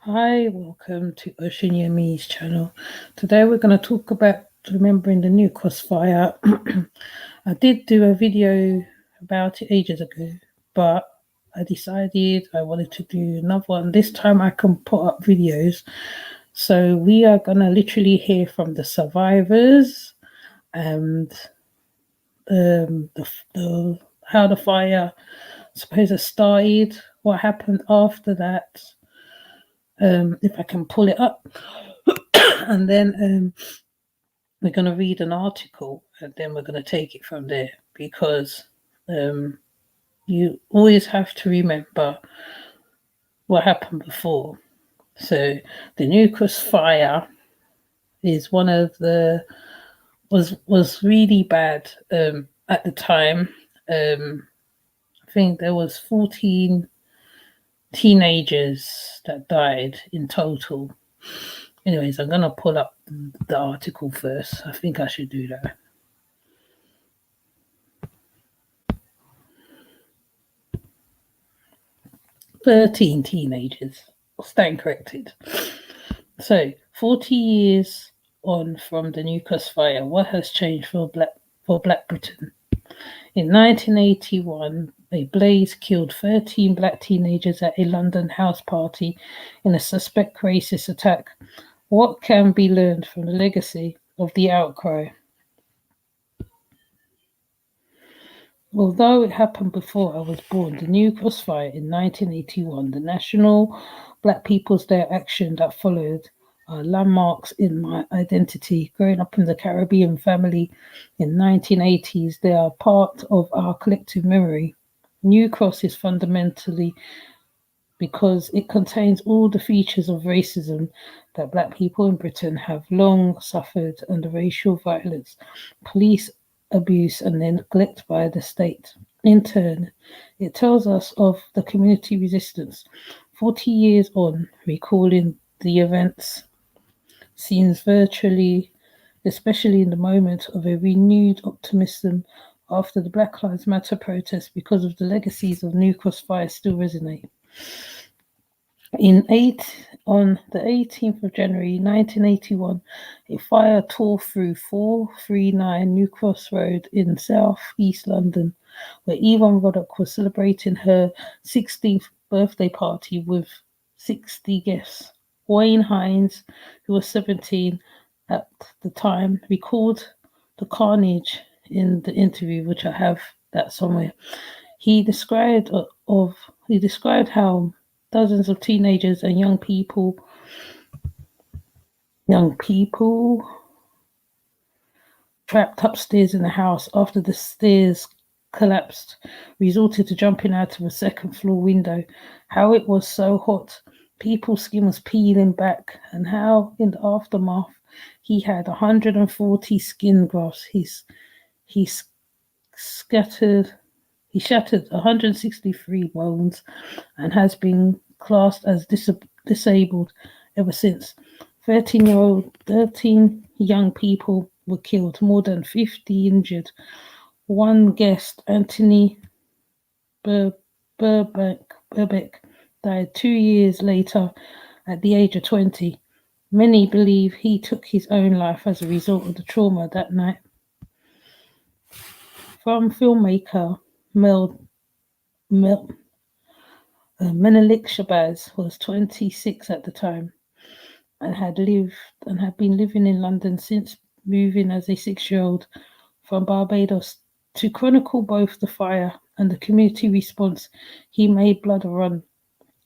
Hi, welcome to Ocean Yemi's channel. Today we're going to talk about remembering the New Cross fire. I did do a video about it ages ago, but I decided I wanted to do another one. This time I can put up videos. So we are going to literally hear from the survivors and the how the fire supposed started, what happened after that. If I can pull it up. And then we're going to read an article and then we're going to take it from there because you always have to remember what happened before. So the New Cross fire is one of the was really bad at the time. I think there was 14 teenagers that died in total. Anyways, I'm gonna pull up the article first. I think I should do that. 13 teenagers. Stand corrected. So, 40 years on from the New Cross fire, what has changed for Black Britain? In 1981, a blaze killed 13 black teenagers at a London house party in a suspect racist attack. What can be learned from the legacy of the outcry? Although it happened before I was born, the New Cross fire in 1981, the National Black People's Day action that followed, are landmarks in my identity. Growing up in the Caribbean family in 1980s, they are part of our collective memory. New Cross is fundamentally because it contains all the features of racism that Black people in Britain have long suffered under racial violence, police abuse, and neglect by the state. In turn, it tells us of the community resistance. 40 years on, recalling the events seems virtually, especially in the moment of a renewed optimism after the Black Lives Matter protests, because of the legacies of New Cross fire still resonate. On the 18th of January 1981, a fire tore through 439 New Cross Road in South East London, where Yvonne Ruddock was celebrating her 16th birthday party with 60 guests. Wayne Hines, who was 17 at the time, recalled the carnage in the interview, which I have that somewhere. He described how dozens of teenagers and young people trapped upstairs in the house after the stairs collapsed resorted to jumping out of a second floor window, how it was so hot people's skin was peeling back, and how in the aftermath he had 140 skin grafts. He shattered 163 bones and has been classed as disabled ever since. 13 young people were killed, more than 50 injured. One guest, Anthony Birkbeck, died 2 years later at the age of 20. Many believe he took his own life as a result of the trauma that night. From filmmaker Menelik Shabazz was 26 at the time and had been living in London since moving as a 6-year-old from Barbados. To chronicle both the fire and the community response, he made blood run.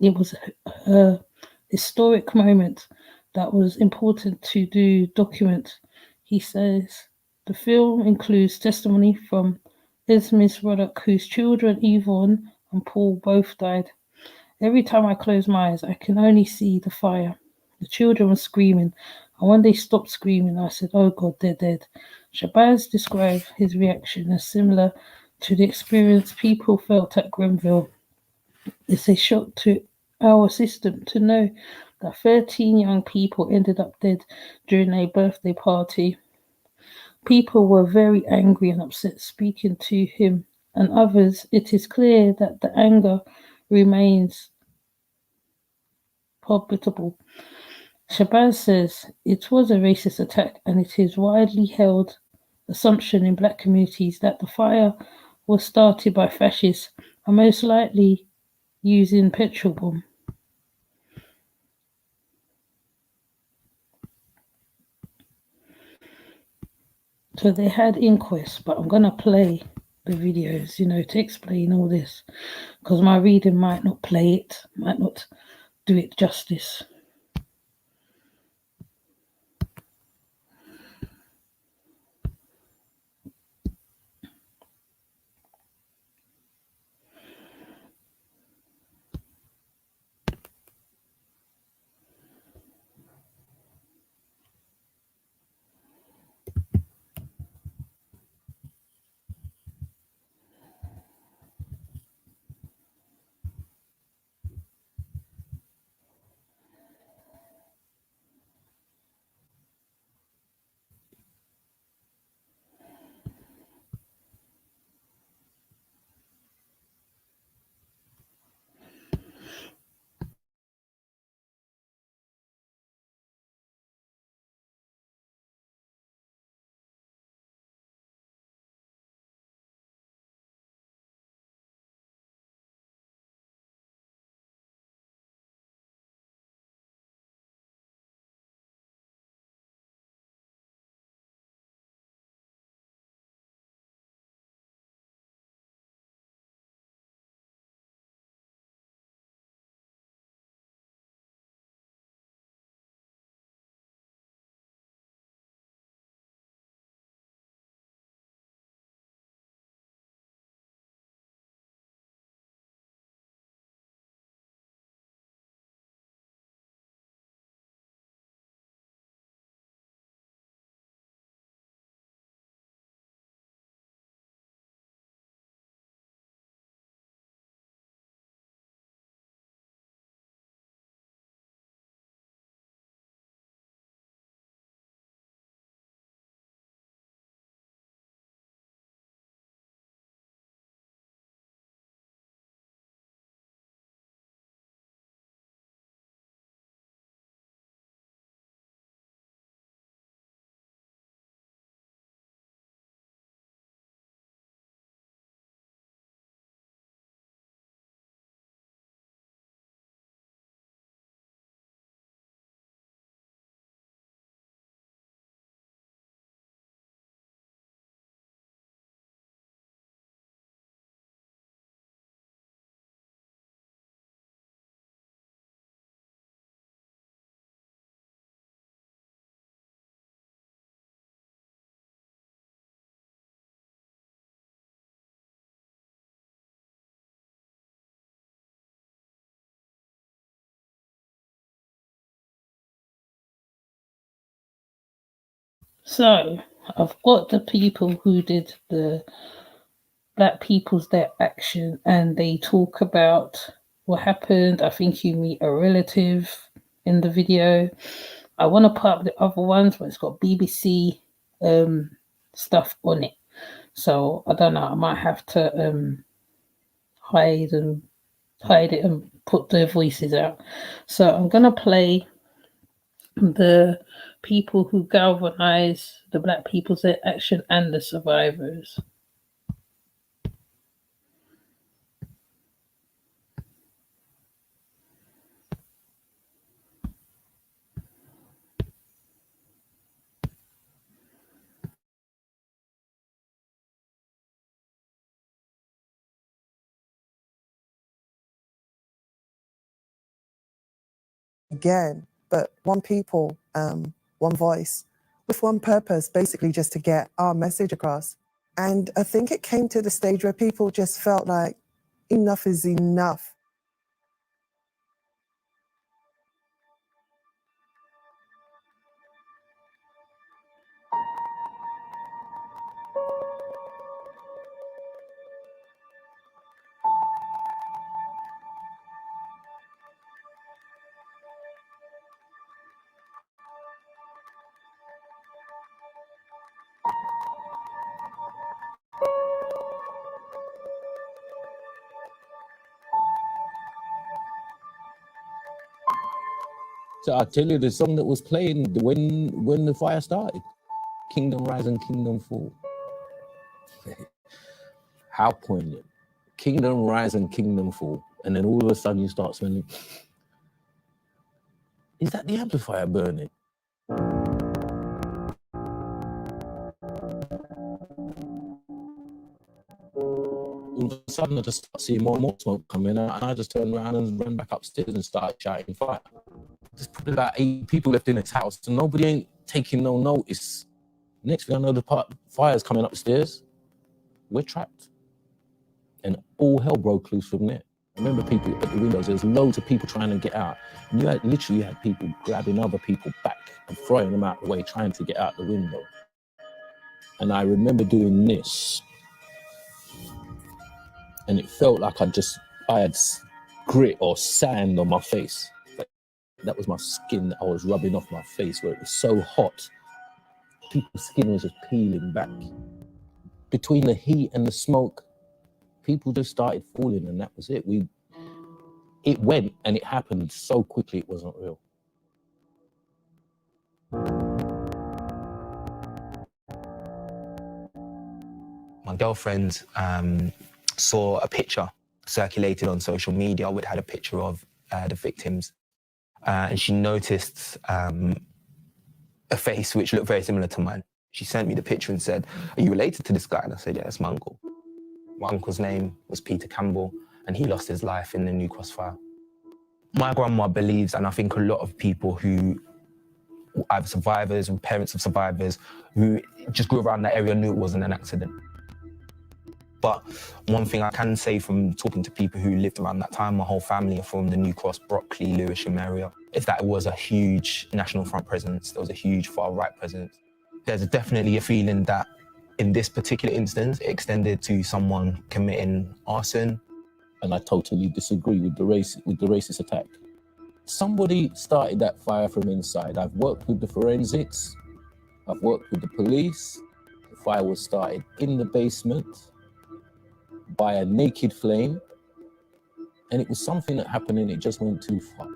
It was a historic moment that was important to document. He says the film includes testimony from Esme Ruddock, whose children Yvonne and Paul both died. Every time I close my eyes, I can only see the fire. The children were screaming, and when they stopped screaming, I said, "Oh God, they're dead." Shabazz described his reaction as similar to the experience people felt at Grenfell. It's a shock to our system to know that 13 young people ended up dead during a birthday party. People were very angry and upset speaking to him and others. It is clear that the anger remains habitable. Shabazz says it was a racist attack, and it is widely held assumption in black communities that the fire was started by fascists and most likely using petrol bomb. So they had inquests, but I'm gonna play the videos, to explain all this, because my reading might not play it, might not do it justice. So I've got the people who did the Black People's Day action, and they talk about what happened. I think you meet a relative in the video. I want to put up the other ones, but it's got BBC stuff on it. So I don't know. I might have to hide it and put their voices out. So I'm gonna play the people who galvanize the Black People's Action and the survivors. Again, but one people, one voice, with one purpose, basically just to get our message across. And I think it came to the stage where people just felt like enough is enough. I tell you, the song that was playing when the fire started, Kingdom Rise and Kingdom Fall. How poignant. Kingdom Rise and Kingdom Fall. And then all of a sudden you start smelling, is that the amplifier burning? All of a sudden I just start seeing more and more smoke coming out, and I just turned around and ran back upstairs and started shouting fire. There's probably about 8 people left in this house, and nobody ain't taking no notice. Next thing I know, the fire's coming upstairs. We're trapped. And all hell broke loose from there. I remember people at the windows, there's loads of people trying to get out. And you literally had people grabbing other people back and throwing them out the way, trying to get out the window. And I remember doing this. And it felt like I had grit or sand on my face. Like, that was my skin that I was rubbing off my face, where it was so hot. People's skin was just peeling back. Between the heat and the smoke, people just started falling, and that was it. It went, and it happened so quickly it wasn't real. My girlfriend saw a picture circulated on social media which had a picture of the victims, and she noticed a face which looked very similar to mine. She sent me the picture and said, "Are you related to this guy?" And I said, "Yeah, it's my uncle." My uncle's name was Peter Campbell, and he lost his life in the New Cross fire. My grandma believes, and I think a lot of people who either survivors or parents of survivors who just grew around that area knew it wasn't an accident. But one thing I can say from talking to people who lived around that time, my whole family are from the New Cross, Brockley, Lewisham area, is that it was a huge National Front presence. There was a huge far-right presence. There's definitely a feeling that in this particular instance, it extended to someone committing arson. And I totally disagree with the racist attack. Somebody started that fire from inside. I've worked with the forensics. I've worked with the police. The fire was started in the basement by a naked flame. And it was something that happened, and it just went too far.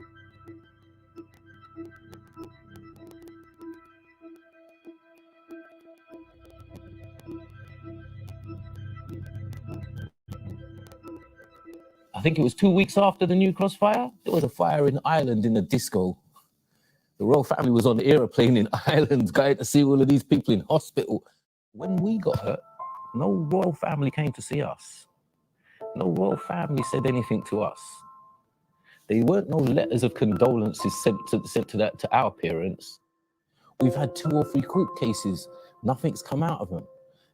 I think it was 2 weeks after the New Cross fire. There was a fire in Ireland in a disco. The royal family was on the aeroplane in Ireland going to see all of these people in hospital. When we got hurt, no royal family came to see us. No royal family said anything to us. There weren't no letters of condolences sent to our parents. We've had 2 or 3 court cases. Nothing's come out of them.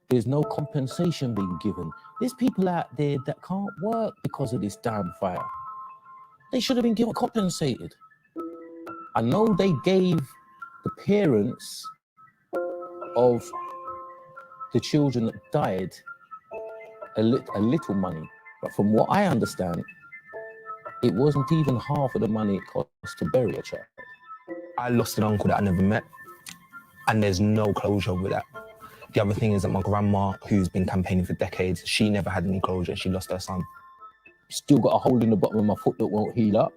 There's no compensation being given. There's people out there that can't work because of this damn fire. They should have been given compensated. I know they gave the parents of the children that died a little money, but from what I understand, it wasn't even half of the money it cost to bury a child. I lost an uncle that I never met, and there's no closure with that. The other thing is that my grandma, who's been campaigning for decades, she never had any closure. She lost her son. Still got a hole in the bottom of my foot that won't heal up.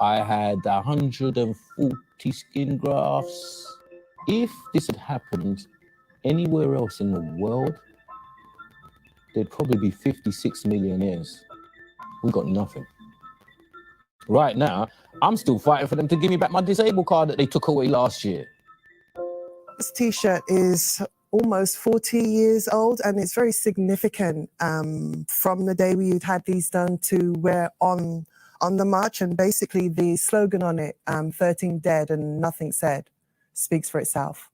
I had 140 skin grafts. If this had happened anywhere else in the world, there'd probably be 56 millionaires. We got nothing. Right now, I'm still fighting for them to give me back my disabled card that they took away last year. This T-shirt is almost 40 years old, and it's very significant from the day we had these done to we're on the march, and basically the slogan on it, 13 dead and nothing said, speaks for itself.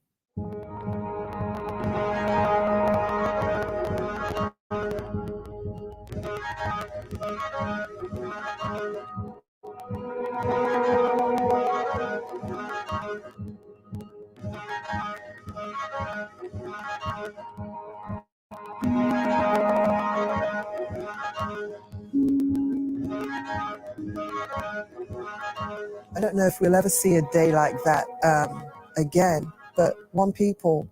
I don't know if we'll ever see a day like that again, but one people,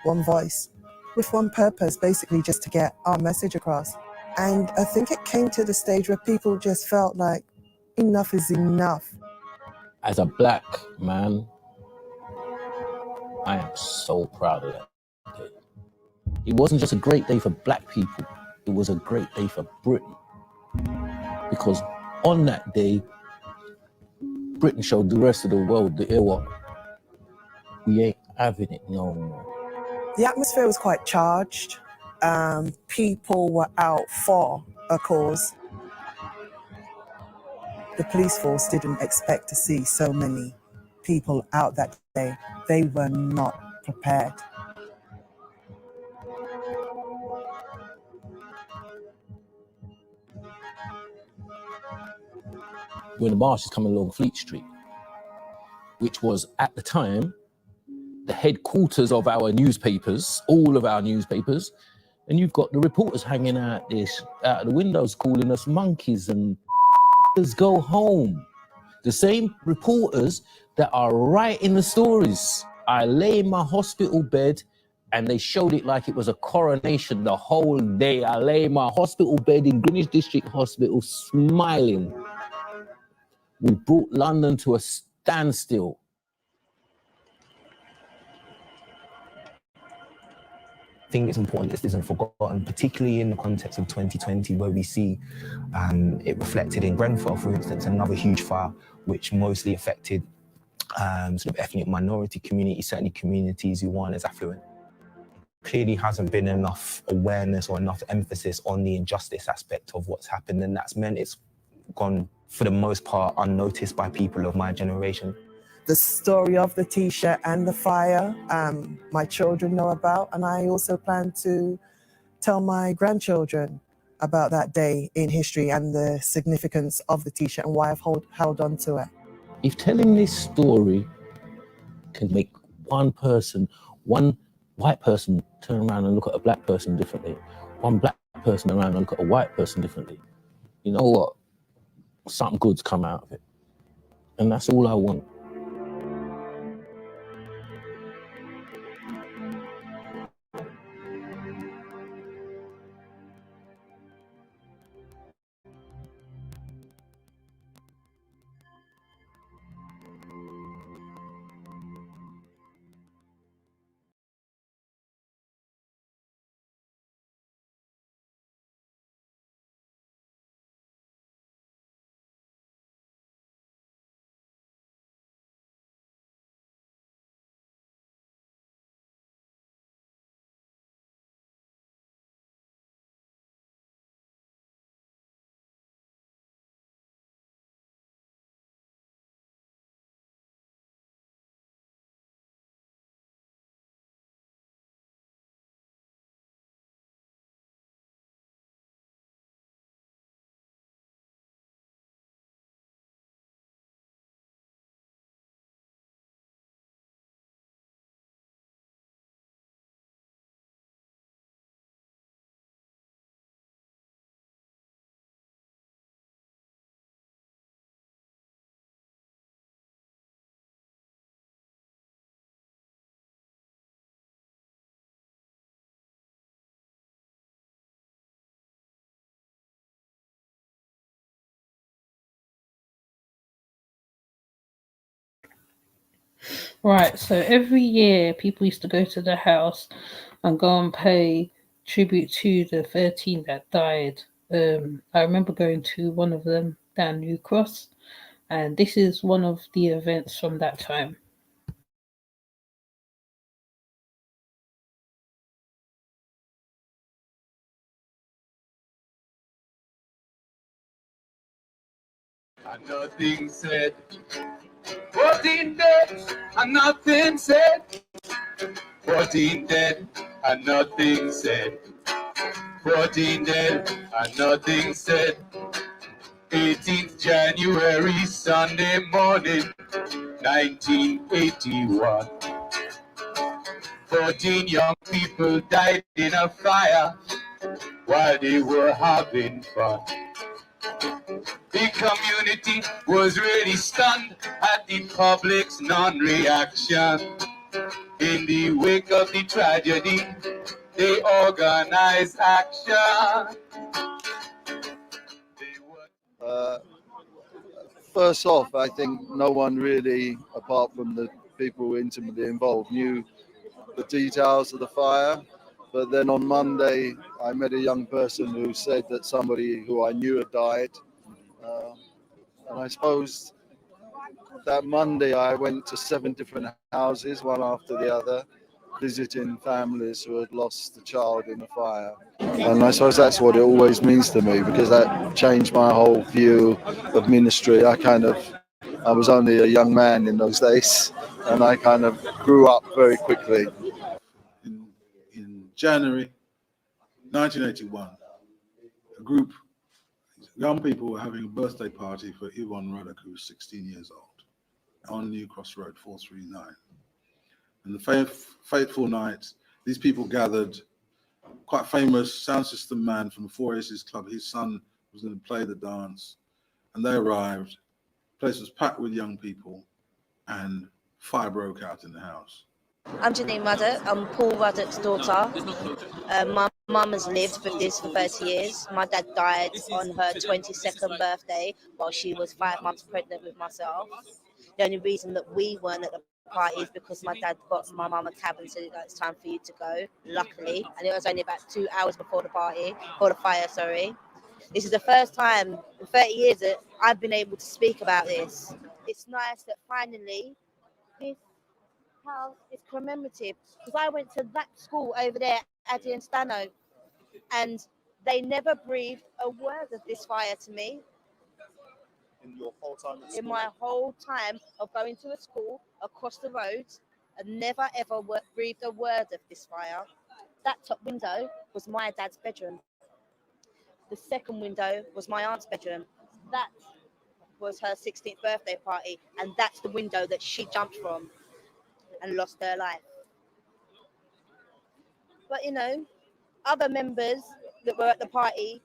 one voice, with one purpose, basically just to get our message across. And I think it came to the stage where people just felt like enough is enough. As a black man, I am so proud of that day. It wasn't just a great day for black people, it was a great day for Britain. Because on that day, Britain showed the rest of the world that, what, we ain't having it no more. The atmosphere was quite charged. People were out for a cause. The police force didn't expect to see so many people out that day. They were not prepared. When the march is coming along Fleet Street, which was at the time the headquarters of our newspapers, all of our newspapers, and you've got the reporters hanging out the windows calling us monkeys and let's go home. The same reporters that are writing the stories. I lay in my hospital bed and they showed it like it was a coronation the whole day. I lay in my hospital bed in Greenwich District Hospital smiling. We brought London to a standstill. I think it's important this isn't forgotten, particularly in the context of 2020, where we see it reflected in Grenfell, for instance, another huge fire, which mostly affected sort of ethnic minority communities, certainly communities who weren't as affluent. Clearly hasn't been enough awareness or enough emphasis on the injustice aspect of what's happened, and that's meant it's gone, for the most part, unnoticed by people of my generation. The story of the T-shirt and the fire, my children know about, and I also plan to tell my grandchildren about that day in history and the significance of the T-shirt and why I've held on to it. If telling this story can make one person, one white person turn around and look at a black person differently, one black person around and look at a white person differently, you know what? Something good's come out of it. And that's all I want. Right, so every year people used to go to the house and go and pay tribute to the 13 that died. I remember going to one of them down New Cross, and this is one of the events from that time. And nothing said. 14 dead and nothing said. 14 dead and nothing said. 14 dead and nothing said. 18th January, Sunday morning, 1981. 14 young people died in a fire while they were having fun. The community was really stunned at the public's non-reaction. In the wake of the tragedy, they organized action. First off, I think no one really, apart from the people intimately involved, knew the details of the fire. But then on Monday, I met a young person who said that somebody who I knew had died. And I suppose that Monday I went to 7 different houses, one after the other, visiting families who had lost a child in the fire. And I suppose that's what it always means to me, because that changed my whole view of ministry. I was only a young man in those days, and I kind of grew up very quickly. In January 1981, a group of young people were having a birthday party for Yvonne Ruddock, who was 16 years old, on New Cross Road 439. And the fateful night, these people gathered. Quite famous sound system man from 4 Aces Club, his son was going to play the dance, and they arrived. The place was packed with young people, and fire broke out in the house. I'm Janine Ruddock. I'm Paul Ruddock's daughter. My mum has lived with this for 30 years. My dad died on her 22nd birthday while she was 5 months pregnant with myself. The only reason that we weren't at the party is because my dad got my mum a cab and said, it's time for you to go, luckily. And it was only about 2 hours before the fire, sorry. This is the first time in 30 years that I've been able to speak about this. It's nice that finally this house is commemorative, because I went to that school over there, Addy and Stano, and they never breathed a word of this fire to me. In your whole time at school? In my whole time of going to a school across the road, I never ever breathed a word of this fire. That top window was my dad's bedroom. The second window was my aunt's bedroom. That was her 16th birthday party, and that's the window that she jumped from and lost her life. But other members that were at the party,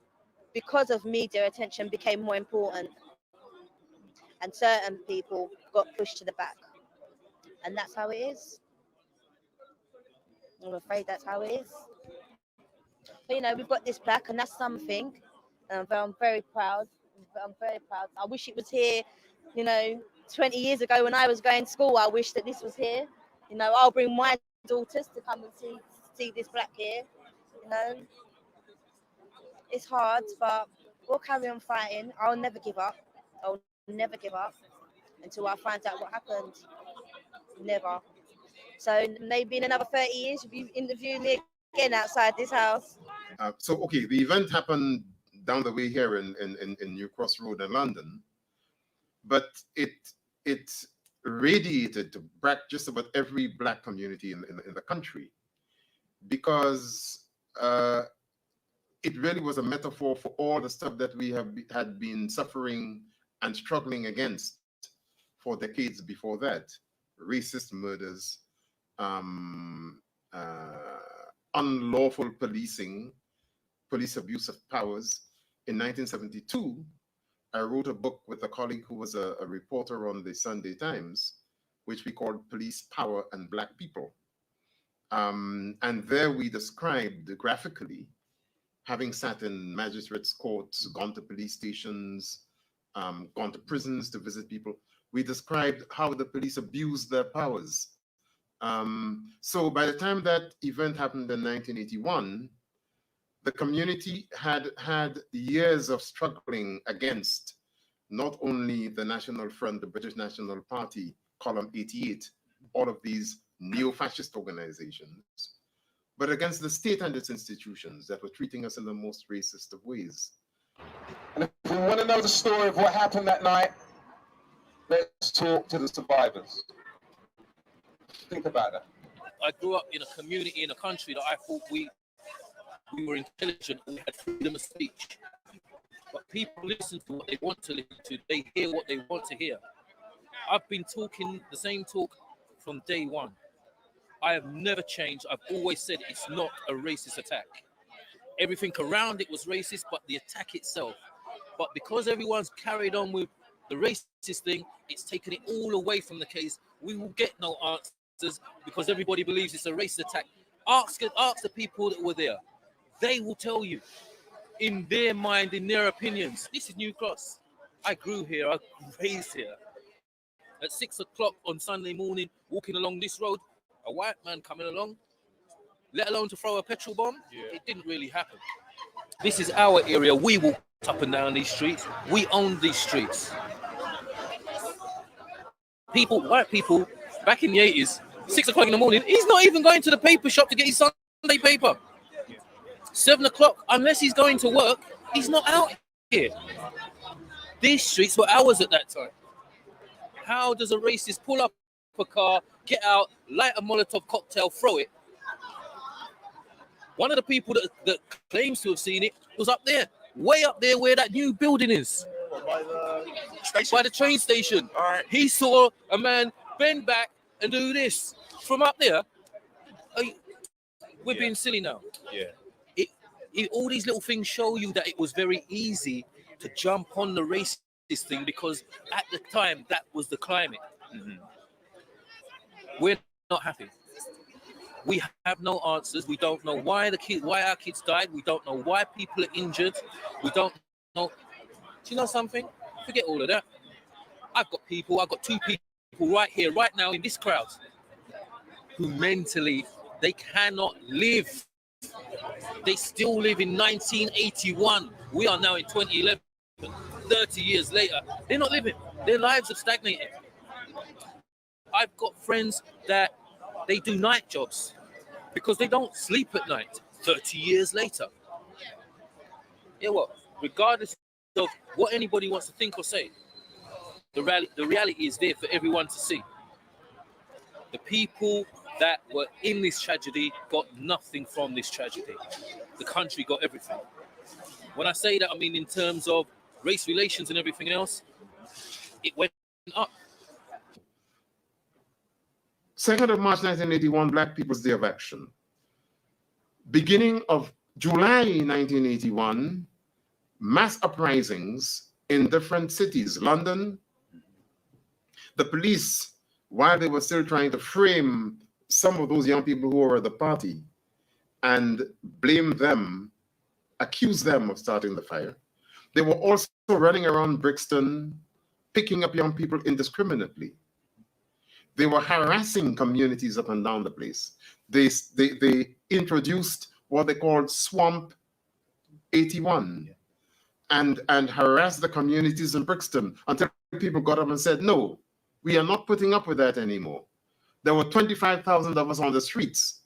because of media attention, became more important, and certain people got pushed to the back, and that's how it is. I'm afraid that's how it is. But we've got this plaque, and that's something, and I'm very proud. I wish it was here 20 years ago when I was going to school. I wish that this was here. I'll bring my daughters to come and see this plaque here. It's hard, but we'll carry on fighting. I'll never give up. I'll never give up until I find out what happened. Never. So maybe in another 30 years, you'll be interviewing me again outside this house. Okay, the event happened down the way here in New Cross Road in London, but it radiated to just about every Black community in the country, because it really was a metaphor for all the stuff that we had been suffering and struggling against for decades before that. Racist murders, unlawful policing, police abuse of powers. In 1972, I wrote a book with a colleague who was a reporter on the Sunday Times, which we called Police Power and Black People. And there we described graphically, having sat in magistrates' courts, gone to police stations, gone to prisons to visit people, we described how the police abused their powers. So by the time that event happened in 1981, the community had years of struggling against not only the National Front, the British National Party, Column 88, all of these neo-fascist organizations, but against the state and its institutions that were treating us in the most racist of ways. And if we want to know the story of what happened that night, let's talk to the survivors. Think about that. I grew up in a community, in a country that I thought we were intelligent, we had freedom of speech. But people listen to what they want to listen to. They hear what they want to hear. I've been talking the same talk from day one. I have never changed. I've always said it's not a racist attack. Everything around it was racist, but the attack itself. But because everyone's carried on with the racist thing, it's taken it all away from the case. We will get no answers because everybody believes it's a racist attack. Ask the people that were there. They will tell you, in their mind, in their opinions, this is New Cross. I grew here, I raised here. At 6 o'clock on Sunday morning, walking along this road, a white man coming along, let alone to throw a petrol bomb, it didn't really happen. This is our area. We walked up and down these streets. We own these streets. People, white people, back in the 80s, 6 o'clock in the morning, he's not even going to the paper shop to get his Sunday paper. 7 o'clock, unless he's going to work, he's not out here. These streets were ours at that time. How does a racist pull up a car, get out, light a Molotov cocktail, throw it? One of the people that claims to have seen it was up there, way up there where that new building is. By the train station. All right. He saw a man bend back and do this from up there. We're being silly now. Yeah. All these little things show you that it was very easy to jump on the racist thing because at the time that was the climate. Mm-hmm. We're not happy. We have no answers. We don't know why our kids died. We don't know why people are injured. We don't know. Do you know something? Forget all of that. I've got two people right here, right now in this crowd, who mentally, they cannot live. They still live in 1981. We are now in 2011. 30 years later, they're not living. Their lives have stagnated. I've got friends that they do night jobs because they don't sleep at night 30 years later. You know what? Regardless of what anybody wants to think or say, the reality is there for everyone to see. The people that were in this tragedy got nothing from this tragedy. The country got everything. When I say that, I mean in terms of race relations and everything else, it went up. 2nd of March 1981, Black People's Day of Action. Beginning of July 1981, mass uprisings in different cities. London, the police, while they were still trying to frame some of those young people who were at the party and blame them, accuse them of starting the fire, they were also running around Brixton, picking up young people indiscriminately. They were harassing communities up and down the place. They introduced what they called Swamp 81 and harassed the communities in Brixton until people got up and said, no, we are not putting up with that anymore. There were 25,000 of us on the streets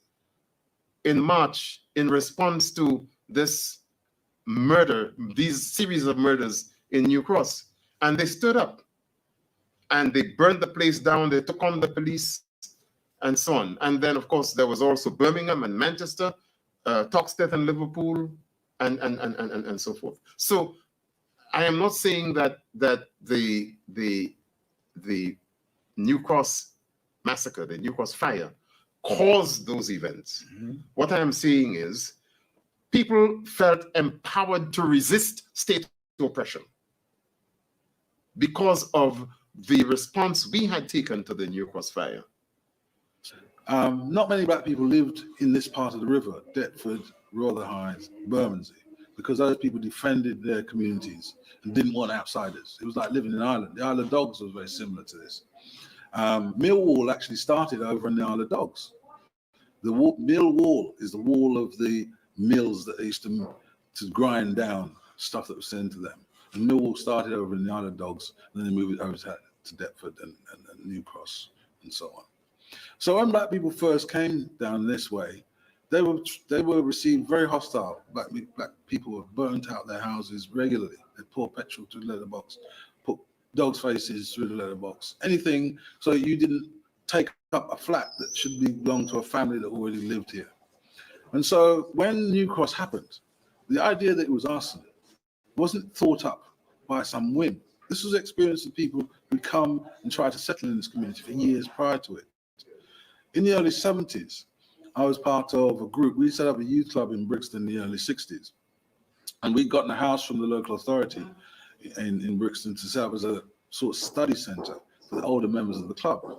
in March in response to this murder, these series of murders in New Cross. And they stood up and they burned the place down. They took on the police and so on. And then, of course, there was also Birmingham and Manchester, Toxteth and Liverpool, and so forth. So I am not saying that the New Cross massacre, the New Cross fire, caused those events. Mm-hmm. What I am saying is people felt empowered to resist state oppression because of the response we had taken to the New Cross fire. Not many Black people lived in this part of the river, Deptford, Rotherhithe, Bermondsey, because those people defended their communities and didn't want outsiders. It was like living in Ireland. The Isle of Dogs was very similar to this. Millwall actually started over in the Isle of Dogs. The mill wall is the wall of the mills that they used to grind down stuff that was sent to them. And Millwall started over in the Isle of Dogs, and then they moved it over to Deptford and New Cross and so on. So when Black people first came down this way, they were received very hostile. Black people were burnt out their houses regularly. They poured petrol through the letterbox, put dogs' faces through the letterbox, anything so you didn't take up a flat that should belong to a family that already lived here. And so when New Cross happened, the idea that it was arson wasn't thought up by some whim. This was experience of people who come and try to settle in this community for years prior to it. In the early 70s, I was part of a group. We set up a youth club in Brixton in the early 60s. And we'd gotten a house from the local authority in Brixton to set up as a sort of study center for the older members of the club.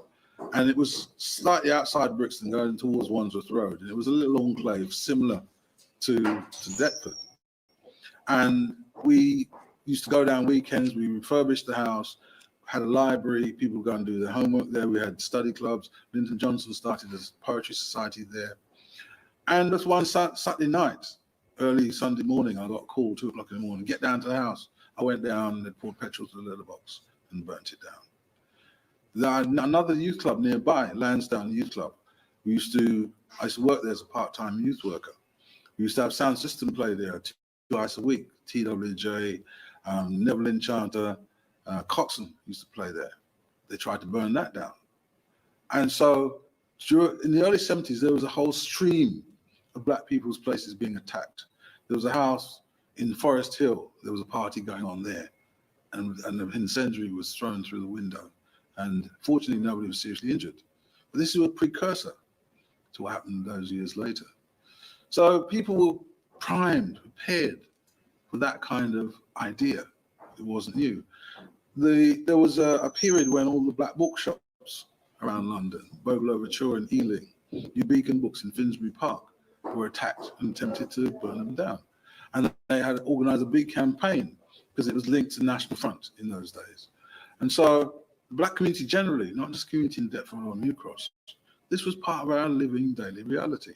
And it was slightly outside Brixton going towards Wandsworth Road. And it was a little enclave similar to Deptford. And we used to go down weekends. We refurbished the house, had a library. People go and do their homework there. We had study clubs. Lyndon Johnson started a poetry society there. And this one Saturday night, early Sunday morning, I got a call, 2 o'clock in the morning, get down to the house. I went down, they poured petrol to the letterbox and burnt it down. Another youth club nearby, Lansdowne Youth Club. I used to work there as a part-time youth worker. We used to have sound system play there twice a week. TWJ, Neville Enchanter, Coxon used to play there. They tried to burn that down. And so in the early 70s, there was a whole stream of Black people's places being attacked. There was a house in Forest Hill. There was a party going on there. And the incendiary was thrown through the window. And fortunately, nobody was seriously injured. But this is a precursor to what happened those years later. So people were primed, prepared for that kind of idea. It wasn't new. There was a period when all the Black bookshops around London, Bogle Overture in Ealing, New Beacon Books in Finsbury Park, were attacked and attempted to burn them down. And they had organized a big campaign because it was linked to the National Front in those days. And so the Black community generally, not just community in Deptford or New Cross, this was part of our living daily reality.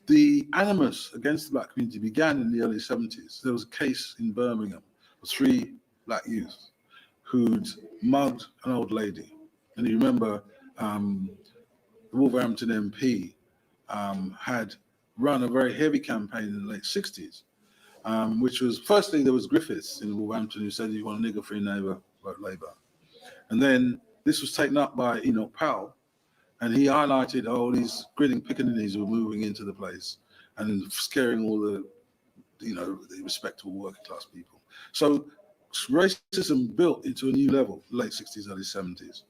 The animus against the Black community began in the early 70s. There was a case in Birmingham of 3 Black youth who'd mugged an old lady. And you remember the Wolverhampton MP had run a very heavy campaign in the late 60s, which was, firstly, there was Griffiths in Wolverhampton who said, you want a nigger for your neighbour, vote Labour. And then this was taken up by Enoch Powell, and he highlighted, oh, these grinning pickaninnies were moving into the place and scaring all the, the respectable working class people. So racism built into a new level, late 60s, early 70s.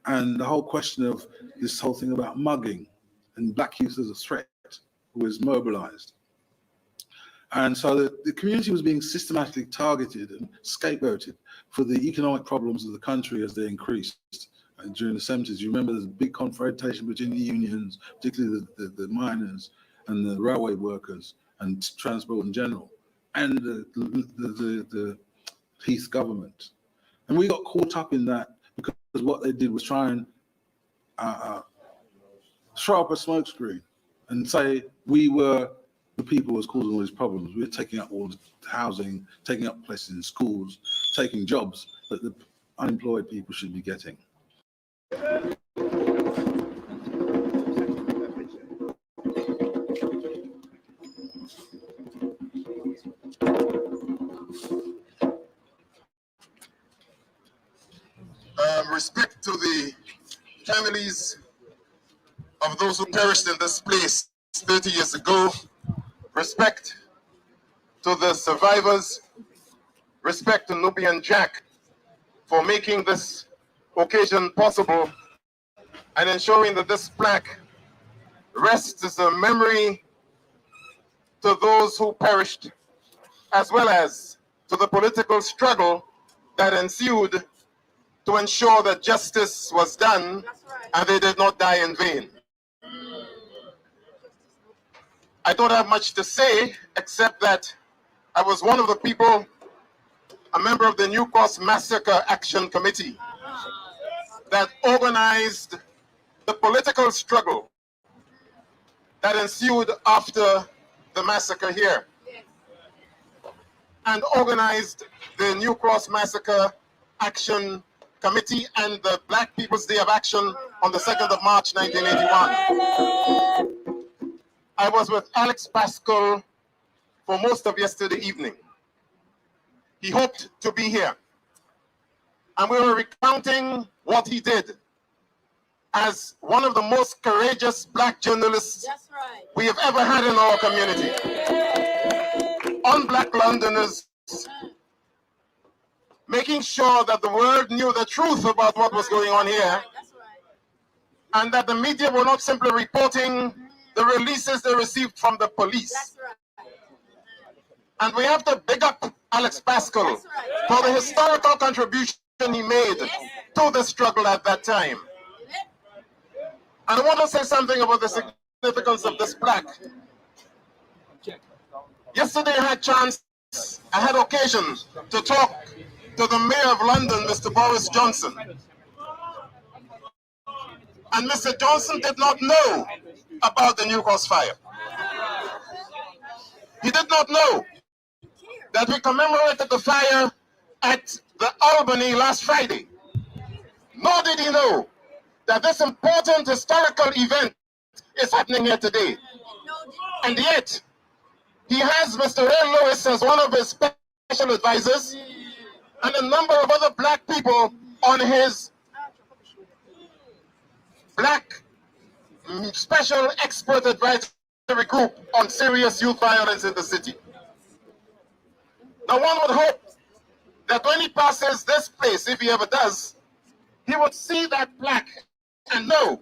And the whole question of this whole thing about mugging and Black youth as a threat was mobilized. And so the community was being systematically targeted and scapegoated for the economic problems of the country as they increased. And during the 70s, you remember there's a big confrontation between the unions, particularly the miners and the railway workers and transport in general, and the Heath government. And we got caught up in that because what they did was try and throw up a smokescreen and say we were the people who was causing all these problems. We were taking up all the housing, taking up places in schools, taking jobs that the unemployed people should be getting. Respect to the families of those who perished in this place 30 years ago. Respect to the survivors. Respect to Nubian Jack for making this occasion possible and ensuring that this plaque rests as a memory to those who perished, as well as to the political struggle that ensued to ensure that justice was done and they did not die in vain. I don't have much to say except that I was one of the people, a member of the New Cross Massacre Action Committee that organized the political struggle that ensued after the massacre here, and organized the New Cross Massacre Action Committee and the Black People's Day of Action on the 2nd of March, 1981. I was with Alex Pascal for most of yesterday evening. He hoped to be here. And we were recounting what he did as one of the most courageous Black journalists we have ever had in our community. On Black Londoners, making sure that the world knew the truth about what was going on here, and that the media were not simply reporting the releases they received from the police. And we have to big up Alex Pascal for the historical contribution he made to the struggle at that time. And I want to say something about the significance of this plaque. Yesterday I had a chance I had occasion to talk to the Mayor of London, Mr. Boris Johnson. And Mr. Johnson did not know about the New Cross fire. He did not know that we commemorated the fire at the Albany last Friday. Nor did he know that this important historical event is happening here today. And yet, he has Mr. Ray Lewis as one of his special advisors and a number of other black people on his black special expert advisory group on serious youth violence in the city. Now, one would hope that when he passes this place, if he ever does, he would see that plaque and know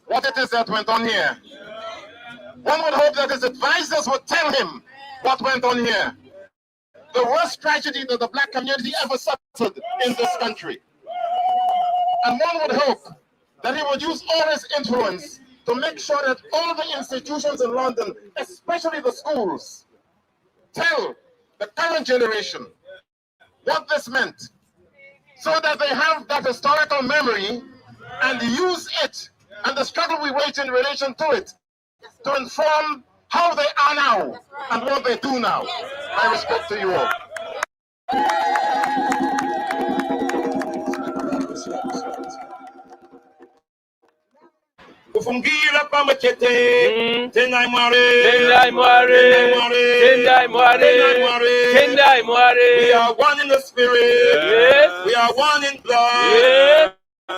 what it is that went on here. One would hope that his advisors would tell him what went on here. The worst tragedy that the black community ever suffered in this country. And one would hope that he would use all his influence to make sure that all the institutions in London, especially the schools, tell the current generation what this meant, so that they have that historical memory and use it and the struggle we wage in relation to it to inform how they are now and what they do now. My respect to you all. Kufungira pa machete, tendai mware, tendai mware. We are one in the spirit, yes. We are one in blood, yes.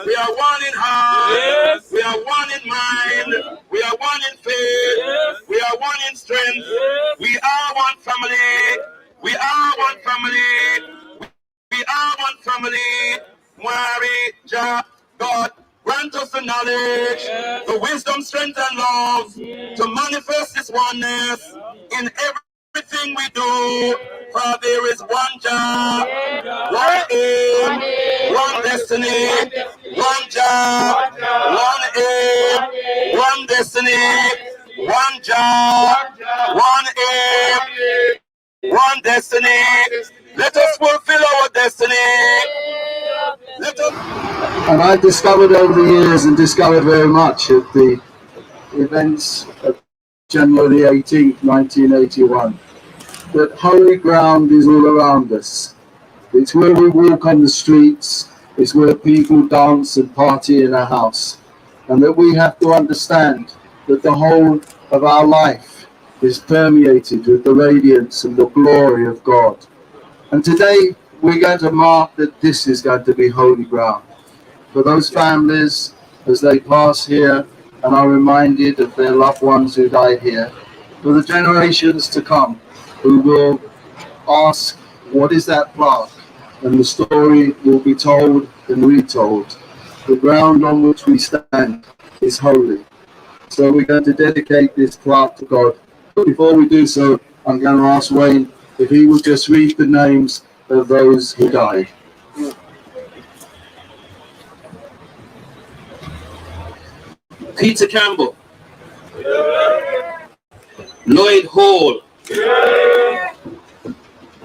We are one in heart, yes. We are one in mind, we are one in faith, yes. We are one in strength, yes. We are one family, we are one family, we are one family. Mwari, Jah, God, grant us the knowledge, yes. The wisdom, strength, and love, yes. To manifest this oneness in everything we do. For there is one Jah, one aim, one destiny, one Jah, one aim, one destiny, one Jah, one aim, one destiny. Let us fulfill our destiny. Let us. And I discovered over the years, and discovered very much at the events of January 18th, 1981, that holy ground is all around us. It's where we walk on the streets, it's where people dance and party in our house. And that we have to understand that the whole of our life is permeated with the radiance and the glory of God. And today we're going to mark that this is going to be holy ground. For those families, as they pass here and are reminded of their loved ones who died here, for the generations to come, who will ask, what is that plaque? And the story will be told and retold. The ground on which we stand is holy. So we're going to dedicate this plaque to God. But before we do so, I'm going to ask Wayne if he would just read the names of those who died. Peter Campbell, Lloyd Hall,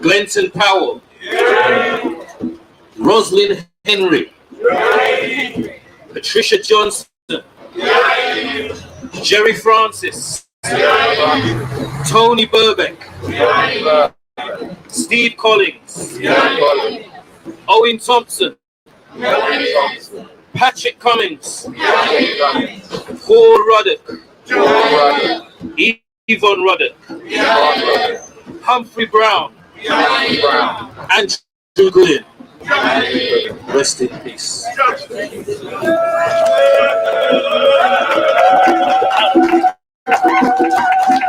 Glenton Powell, Rosalind Henry, Patricia Johnson, Jerry Francis, Tony Burbeck, Steve Collins, Owen Thompson, Patrick Cummings, Paul Ruddock, Yvonne Ruddock, Humphrey Brown, Andrew Goodin. Rest in peace.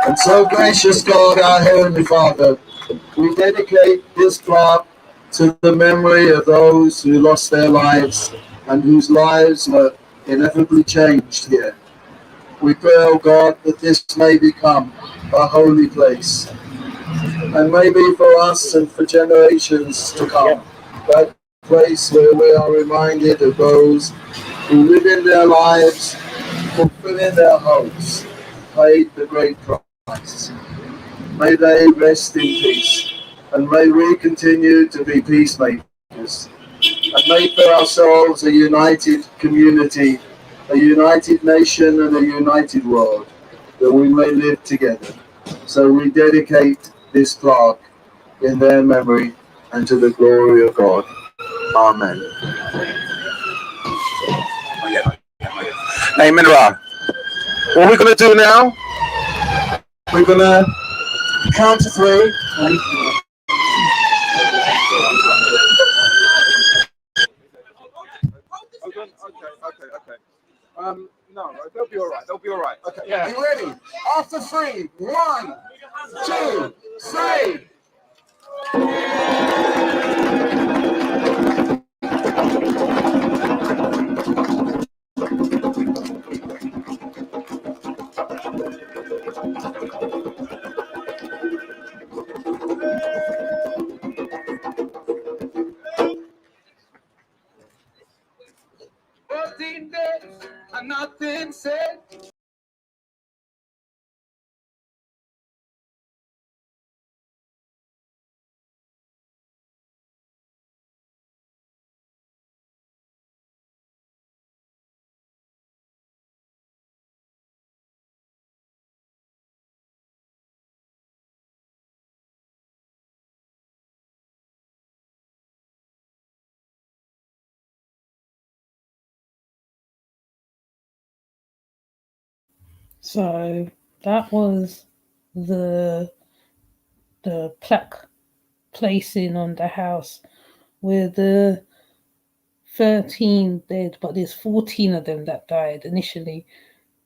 And so, gracious God, our Heavenly Father, we dedicate this plaque to the memory of those who lost their lives and whose lives were inevitably changed here. We pray, O God, that this may become a holy place, and maybe for us and for generations to come, that place where we are reminded of those who live in their lives, fulfilling their hopes, paid the great price. May they rest in peace. and may we continue to be peacemakers, and make for ourselves a united community, a united nation, and a united world, that we may live together. So we dedicate this plaque in their memory and to the glory of God. Amen. Amen, Ra. What we're going to do now, We're going to count to three. No, they'll be all right. They'll be all right. Okay, are you ready? After three. 1, 2, 3. And nothing said. So that was the plaque placing on the house with the 13 dead, but there's 14 of them that died initially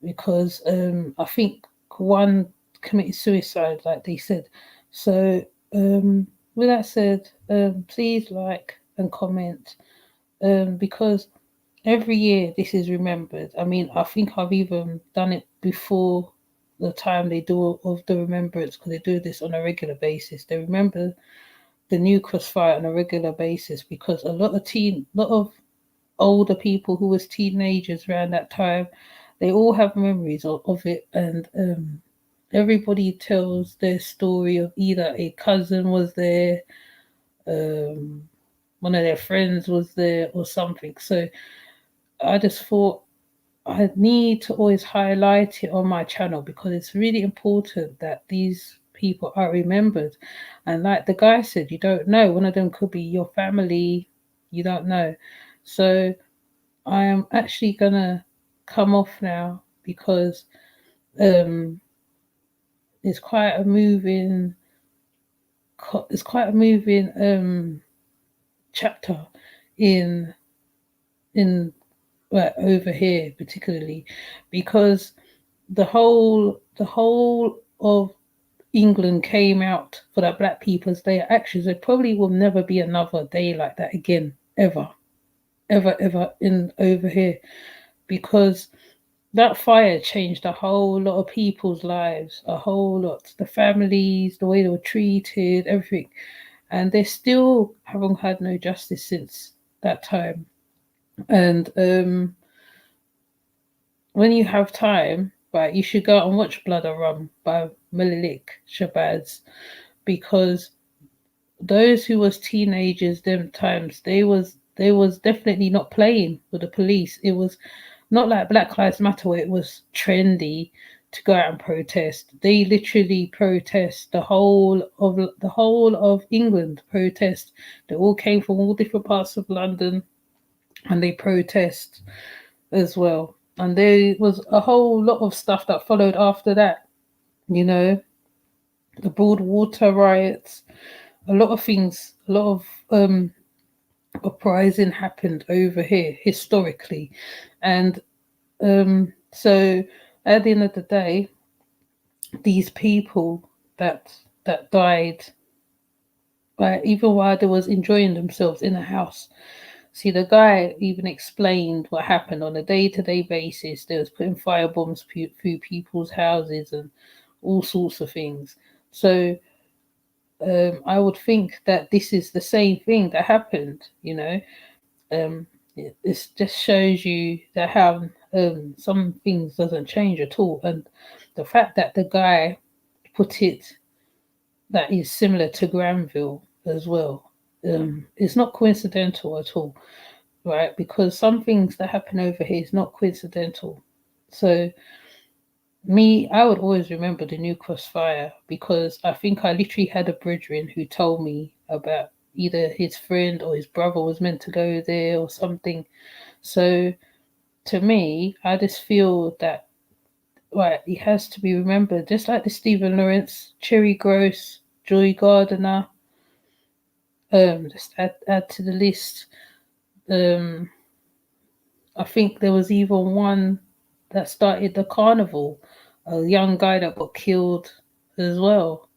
because I think one committed suicide, like they said. So with that said, please like and comment because every year this is remembered. I mean, I think I've even done it before the time they do of the remembrance, because they do this on a regular basis. They remember the New Crossfire on a regular basis because a lot of older people who was teenagers around that time, they all have memories of it, and everybody tells their story of either a cousin was there, one of their friends was there, or something. So I just thought I need to always highlight it on my channel because it's really important that these people are remembered. And like the guy said, you don't know. One of them could be your family. You don't know. So I am actually gonna come off now because it's quite a moving chapter in over here, particularly because the whole of England came out for that Black People's Day actions. There probably will never be another day like that again, ever in over here, because that fire changed a whole lot of people's lives, a whole lot. The families, the way they were treated, everything. And they still haven't had no justice since that time. And when you have time, right, you should go out and watch Blood or Rum by Malik Shabazz, because those who was teenagers them times, they was definitely not playing with the police. It was not like Black Lives Matter where it was trendy to go out and protest. They literally protest the whole of England protest. They all came from all different parts of London and they protest as well. And there was a whole lot of stuff that followed after that, you know, the Broadwater riots, a lot of things, a lot of uprising happened over here historically. And so at the end of the day, these people that died, even while they was enjoying themselves in a house. See, the guy even explained what happened on a day-to-day basis. They was putting firebombs through people's houses and all sorts of things. So I would think that this is the same thing that happened, you know. It just shows you that how some things doesn't change at all. And the fact that the guy put it that is similar to Granville as well. It's not coincidental at all, right? Because some things that happen over here is not coincidental. So I would always remember the New Cross fire because I think I literally had a brethren who told me about either his friend or his brother was meant to go there or something. So to me, I just feel that right, it has to be remembered, just like the Stephen Lawrence, Cherry Gross, Joy Gardiner. Just add to the list. I think there was even one that started the carnival, a young guy that got killed as well,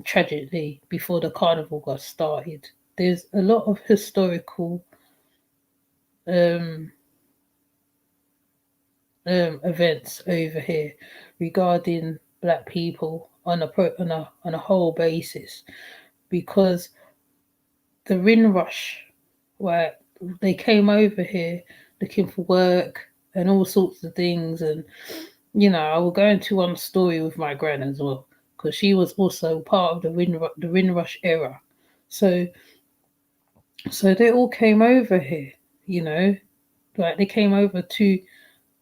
tragically, before the carnival got started. There's a lot of historical events over here regarding Black people on a whole basis, because the Windrush, where they came over here looking for work and all sorts of things, and I will go into one story with my gran as well, because she was also part of the Windrush era. So they all came over here, like they came over to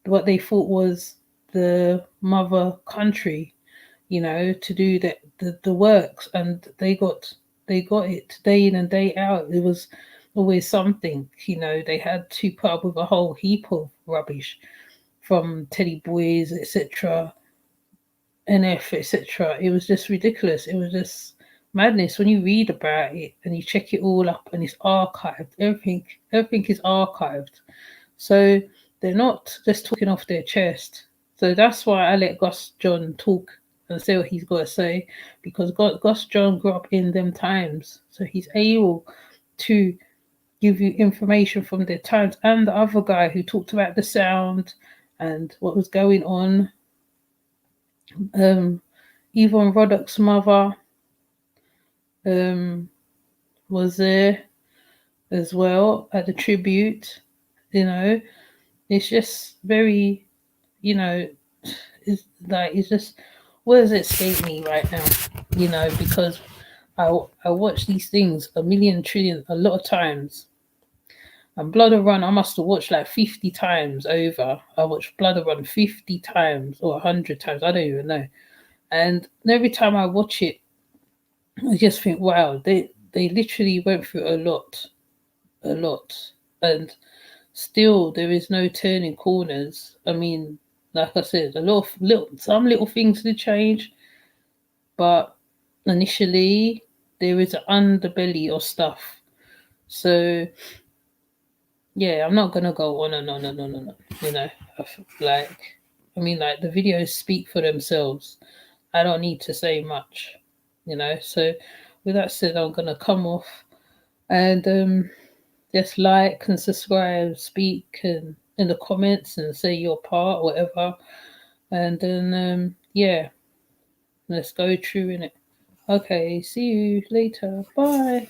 what they thought was the mother country, to do the works, and they got it day in and day out. It was always something, they had to put up with a whole heap of rubbish from Teddy Boys, etc., NF, etc. It was just ridiculous. It was just madness when you read about it and you check it all up, and it's archived. Everything is archived. So they're not just talking off their chest. So that's why I let Gus John talk and say what he's got to say, because Gus John grew up in them times. So he's able to give you information from their times. And the other guy who talked about the sound and what was going on, Yvonne Roddock's mother was there as well at the tribute. It's just very, it's just, words escape me right now, because I watch these things a lot of times. And Blood and Run, I must have watched like 50 times over. I watched Blood and Run 50 times or 100 times, I don't even know. And every time I watch it, I just think, wow, they literally went through a lot. And still there is no turning corners. I mean, like I said, some little things did change, but initially there is an underbelly of stuff. So yeah, I'm not gonna go on and on and on and on. The videos speak for themselves. I don't need to say much, So with that said, I'm gonna come off and just like and subscribe, speak and in the comments and say your part, whatever. And then let's go through in it. Okay, see you later. Bye.